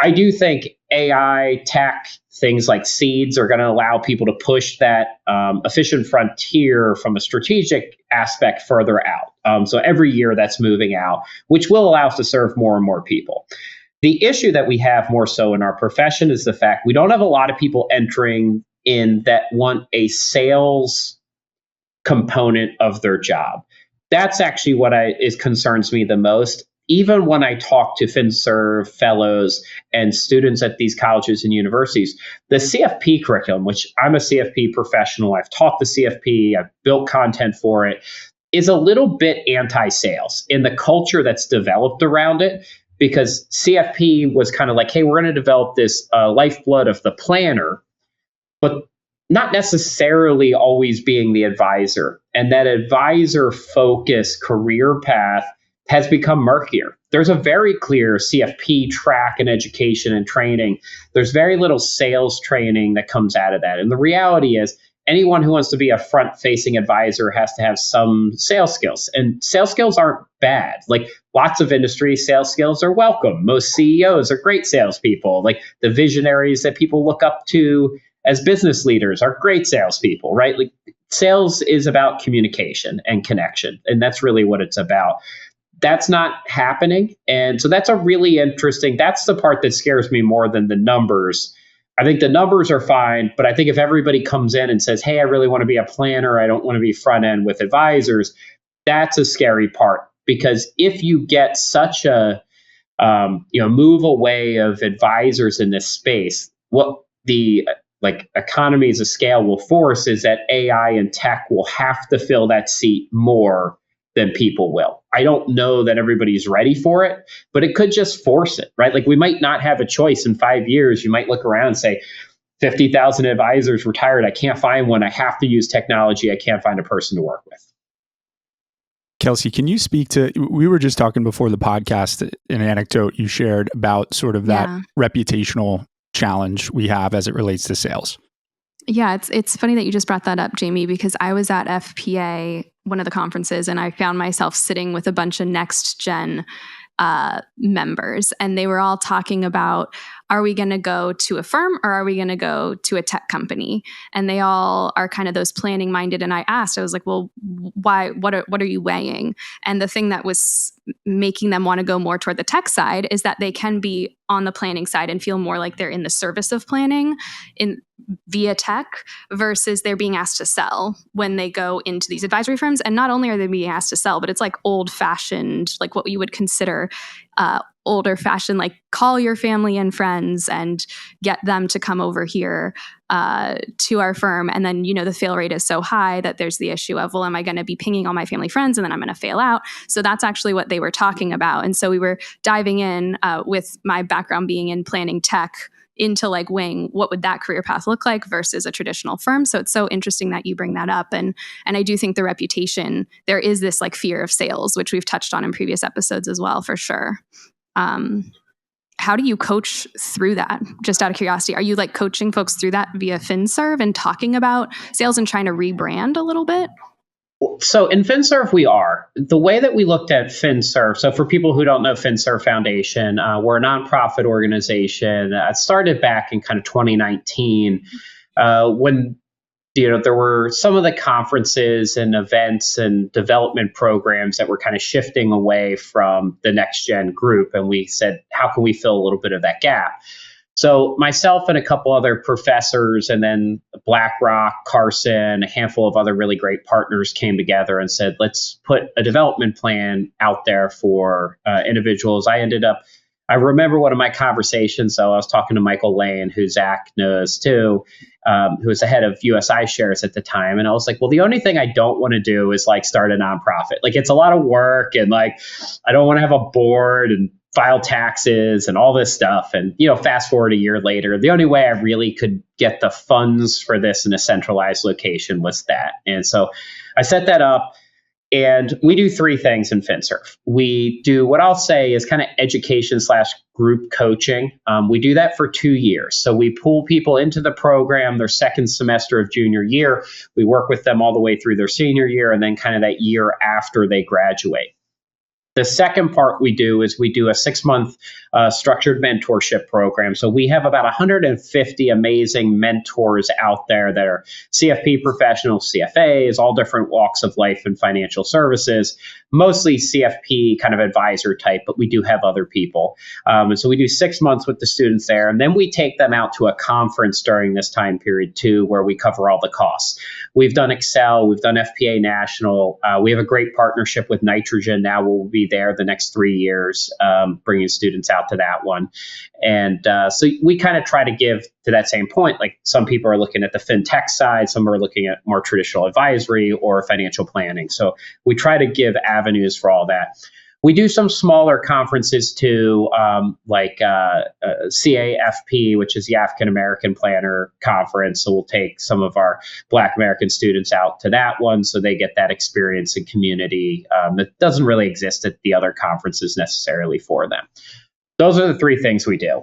I do think AI, tech, things like seeds are going to allow people to push that efficient frontier from a strategic aspect further out. So every year that's moving out, which will allow us to serve more and more people. The issue that we have more so in our profession is the fact we don't have a lot of people entering in that want a sales component of their job. That's actually what concerns me the most. Even when I talk to FinServ fellows and students at these colleges and universities, the CFP curriculum, which I'm a CFP professional, I've taught the CFP, I've built content for it, is a little bit anti-sales in the culture that's developed around it. Because CFP was kind of like, hey, we're going to develop this lifeblood of the planner, but not necessarily always being the advisor. And that advisor-focused career path has become murkier. There's a very clear CFP track in education and training. There's very little sales training that comes out of that. And the reality is, anyone who wants to be a front-facing advisor has to have some sales skills. And sales skills aren't bad. Like lots of industry, sales skills are welcome. Most CEOs are great salespeople. Like the visionaries that people look up to as business leaders are great salespeople, right? Like sales is about communication and connection. And that's really what it's about. That's not happening. And so that's that's the part that scares me more than the numbers. I think the numbers are fine, but I think if everybody comes in and says, hey, I really want to be a planner, I don't want to be front end with advisors, that's a scary part. Because if you get such a move away of advisors in this space, what the economies of scale will force is that AI and tech will have to fill that seat more than people will. I don't know that everybody's ready for it, but it could just force it, right? Like we might not have a choice in 5 years. You might look around and say, 50,000 advisors retired. I can't find one. I have to use technology. I can't find a person to work with. Kelsey, can you speak to, we were just talking before the podcast, an anecdote you shared about sort of that reputational challenge we have as it relates to sales. Yeah, it's funny that you just brought that up, Jamie, because I was at FPA, one of the conferences, and I found myself sitting with a bunch of next gen members, and they were all talking about, are we going to go to a firm or are we going to go to a tech company? And they all are kind of those planning minded. And I was like, well, why, what are you weighing? And the thing that was making them want to go more toward the tech side is that they can be on the planning side and feel more like they're in the service of planning via tech versus they're being asked to sell when they go into these advisory firms. And not only are they being asked to sell, but it's like old fashioned, like what you would consider older fashioned, like call your family and friends and get them to come over here to our firm. And then, the fail rate is so high that there's the issue of, well, am I going to be pinging all my family friends and then I'm going to fail out? So that's actually what they were talking about. And so we were diving in with my background being in planning tech into like weighing what would that career path look like versus a traditional firm. So it's so interesting that you bring that up. And I do think the reputation, there is this like fear of sales, which we've touched on in previous episodes as well, for sure. How do you coach through that? Just out of curiosity, are you like coaching folks through that via FinServ and talking about sales and trying to rebrand a little bit? So in FinServ, we are. The way that we looked at FinServ, so for people who don't know FinServ Foundation, we're a nonprofit organization. It started back in kind of 2019 when there were some of the conferences and events and development programs that were kind of shifting away from the next gen group. And we said, how can we fill a little bit of that gap? So myself and a couple other professors and then BlackRock, Carson, a handful of other really great partners came together and said, let's put a development plan out there for individuals. I remember one of my conversations. So I was talking to Michael Lane, who Zach knows too, who was the head of USI Shares at the time. And I was like, well, the only thing I don't want to do is like start a nonprofit. Like it's a lot of work and like I don't want to have a board and file taxes and all this stuff. And, fast forward a year later, the only way I really could get the funds for this in a centralized location was that. And so I set that up. And we do three things in FinServ. We do what I'll say is kind of education/group coaching. We do that for 2 years. So we pull people into the program their second semester of junior year. We work with them all the way through their senior year and then kind of that year after they graduate. The second part we do is we do a 6-month structured mentorship program. So we have about 150 amazing mentors out there that are CFP professionals, CFAs, all different walks of life and financial services, mostly CFP kind of advisor type, but we do have other people. And so we do 6 months with the students there, and then we take them out to a conference during this time period too, where we cover all the costs. We've done Excel, we've done FPA National. We have a great partnership with Nitrogen now. We'll be there the next 3 years, bringing students out to that one. And so we kind of try to give to that same point. Like some people are looking at the fintech side, some are looking at more traditional advisory or financial planning. So we try to give avenues for all that. We do some smaller conferences too, like CAFP, which is the African American Planner Conference. So we'll take some of our Black American students out to that one so they get that experience and community that doesn't really exist at the other conferences necessarily for them. Those are the three things we do.